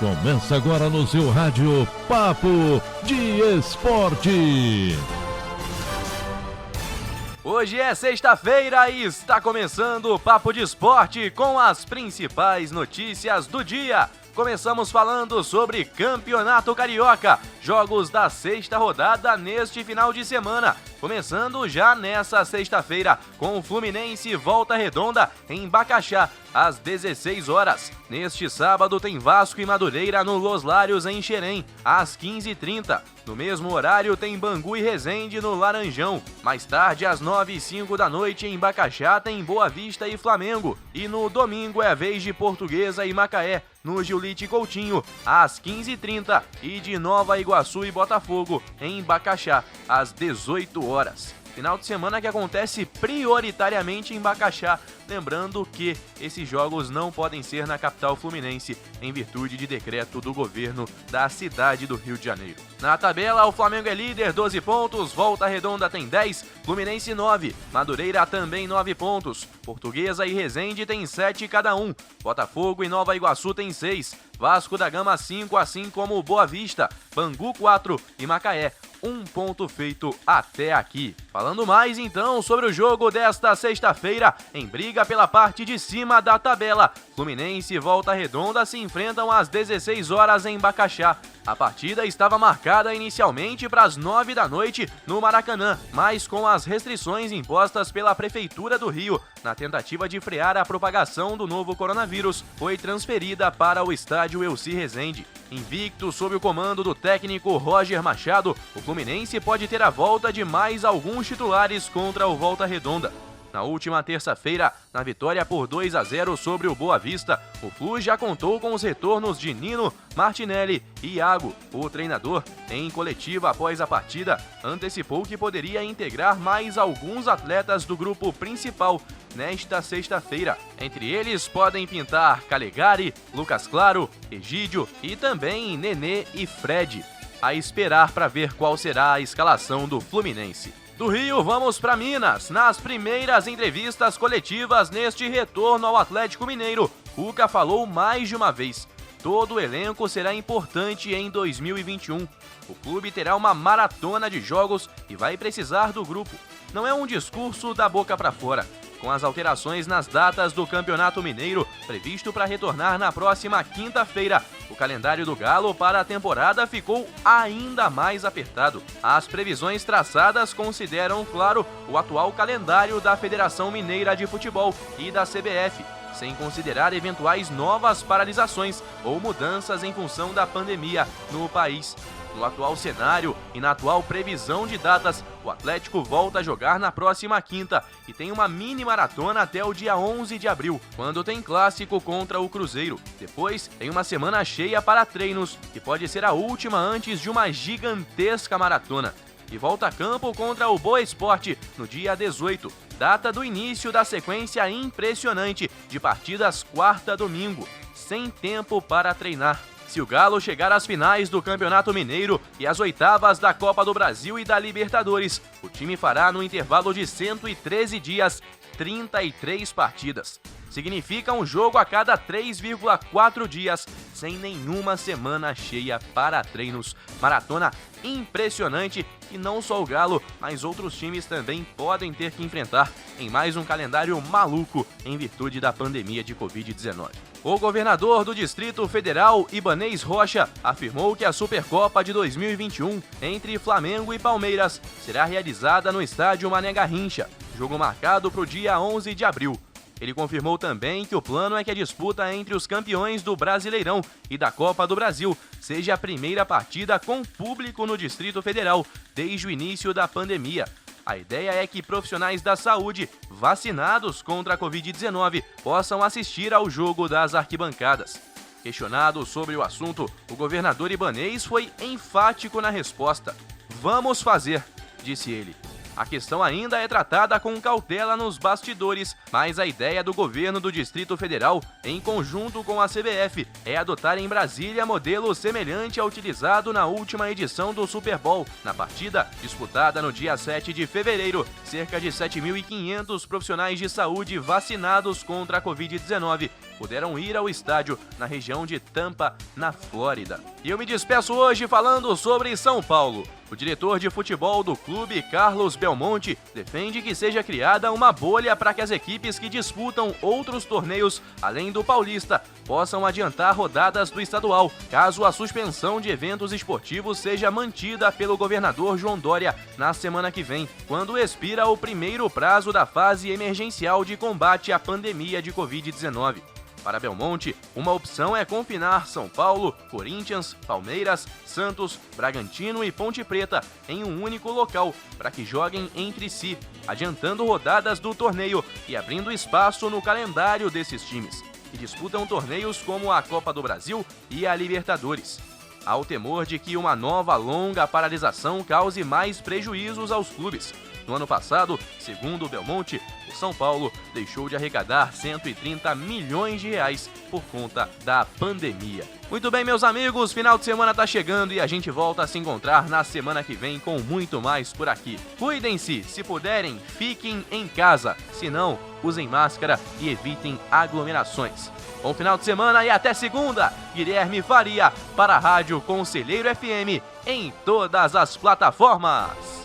Começa agora no seu rádio Papo de Esporte. Hoje é sexta-feira e está começando o Papo de Esporte com as principais notícias do dia. Começamos falando sobre Campeonato Carioca, jogos da sexta rodada neste final de semana. Começando já nessa sexta-feira com o Fluminense Volta Redonda em Bacaxá, às 16 horas. Neste sábado tem Vasco e Madureira no Los Lários em Xerém, às 15h30. No mesmo horário tem Bangu e Resende no Laranjão. Mais tarde, às 9h05 da noite em Bacaxá tem Boa Vista e Flamengo. E no domingo é a vez de Portuguesa e Macaé, no Giulite Coutinho, às 15h30. E de Nova Iguaçu e Botafogo em Bacaxá, às 18 horas. Final de semana que acontece prioritariamente em Bacaxá. Lembrando que esses jogos não podem ser na capital fluminense, em virtude de decreto do governo da cidade do Rio de Janeiro. Na tabela, o Flamengo é líder, 12 pontos, Volta Redonda tem 10, Fluminense 9, Madureira também 9 pontos, Portuguesa e Resende tem 7 cada um, Botafogo e Nova Iguaçu tem 6, Vasco da Gama 5, assim como Boa Vista, Bangu 4 e Macaé. 1 ponto feito até aqui. Falando mais então sobre o jogo desta sexta-feira, em briga pela parte de cima da tabela, Fluminense e Volta Redonda se enfrentam às 16 horas em Bacaxá. A partida estava marcada inicialmente para as 9 da noite no Maracanã, mas com as restrições impostas pela Prefeitura do Rio, na tentativa de frear a propagação do novo coronavírus, foi transferida para o estádio Elci Resende. Invicto sob o comando do técnico Roger Machado, o Fluminense pode ter a volta de mais alguns titulares contra o Volta Redonda. Na última terça-feira, na vitória por 2-0 sobre o Boa Vista, o Flu já contou com os retornos de Nino, Martinelli e Iago. O treinador, em coletiva após a partida, antecipou que poderia integrar mais alguns atletas do grupo principal nesta sexta-feira. Entre eles podem pintar Calegari, Lucas Claro, Egídio e também Nenê e Fred. A esperar para ver qual será a escalação do Fluminense. Do Rio, vamos para Minas. Nas primeiras entrevistas coletivas neste retorno ao Atlético Mineiro, Cuca falou mais de uma vez: todo o elenco será importante em 2021. O clube terá uma maratona de jogos e vai precisar do grupo. Não é um discurso da boca para fora. Com as alterações nas datas do Campeonato Mineiro, previsto para retornar na próxima quinta-feira, o calendário do Galo para a temporada ficou ainda mais apertado. As previsões traçadas consideram, claro, o atual calendário da Federação Mineira de Futebol e da CBF, sem considerar eventuais novas paralisações ou mudanças em função da pandemia no país. No atual cenário e na atual previsão de datas, o Atlético volta a jogar na próxima quinta e tem uma mini maratona até o dia 11 de abril, quando tem clássico contra o Cruzeiro. Depois, tem uma semana cheia para treinos, que pode ser a última antes de uma gigantesca maratona. E volta a campo contra o Boa Esporte no dia 18, data do início da sequência impressionante de partidas quarta a domingo, sem tempo para treinar. Se o Galo chegar às finais do Campeonato Mineiro e às oitavas da Copa do Brasil e da Libertadores, o time fará no intervalo de 113 dias, 33 partidas. Significa um jogo a cada 3,4 dias, sem nenhuma semana cheia para treinos. Maratona impressionante que não só o Galo, mas outros times também podem ter que enfrentar em mais um calendário maluco em virtude da pandemia de Covid-19. O governador do Distrito Federal, Ibanez Rocha, afirmou que a Supercopa de 2021 entre Flamengo e Palmeiras será realizada no estádio Mané Garrincha, jogo marcado para o dia 11 de abril. Ele confirmou também que o plano é que a disputa entre os campeões do Brasileirão e da Copa do Brasil seja a primeira partida com público no Distrito Federal desde o início da pandemia. A ideia é que profissionais da saúde vacinados contra a Covid-19 possam assistir ao jogo das arquibancadas. Questionado sobre o assunto, o governador Ibanez foi enfático na resposta. "Vamos fazer", disse ele. A questão ainda é tratada com cautela nos bastidores, mas a ideia do governo do Distrito Federal, em conjunto com a CBF, é adotar em Brasília modelo semelhante ao utilizado na última edição do Super Bowl. Na partida, disputada no dia 7 de fevereiro, cerca de 7.500 profissionais de saúde vacinados contra a Covid-19 puderam ir ao estádio na região de Tampa, na Flórida. E eu me despeço hoje falando sobre São Paulo. O diretor de futebol do clube, Carlos Belmonte, defende que seja criada uma bolha para que as equipes que disputam outros torneios, além do Paulista, possam adiantar rodadas do estadual, caso a suspensão de eventos esportivos seja mantida pelo governador João Dória na semana que vem, quando expira o primeiro prazo da fase emergencial de combate à pandemia de Covid-19. Para Belmonte, uma opção é confinar São Paulo, Corinthians, Palmeiras, Santos, Bragantino e Ponte Preta em um único local para que joguem entre si, adiantando rodadas do torneio e abrindo espaço no calendário desses times, que disputam torneios como a Copa do Brasil e a Libertadores. Há o temor de que uma nova longa paralisação cause mais prejuízos aos clubes. No ano passado, segundo Belmonte, o São Paulo deixou de arrecadar 130 milhões de reais por conta da pandemia. Muito bem, meus amigos, final de semana tá chegando e a gente volta a se encontrar na semana que vem com muito mais por aqui. Cuidem-se, se puderem, fiquem em casa. Se não, usem máscara e evitem aglomerações. Bom final de semana e até segunda! Guilherme Faria para a Rádio Conselheiro FM em todas as plataformas.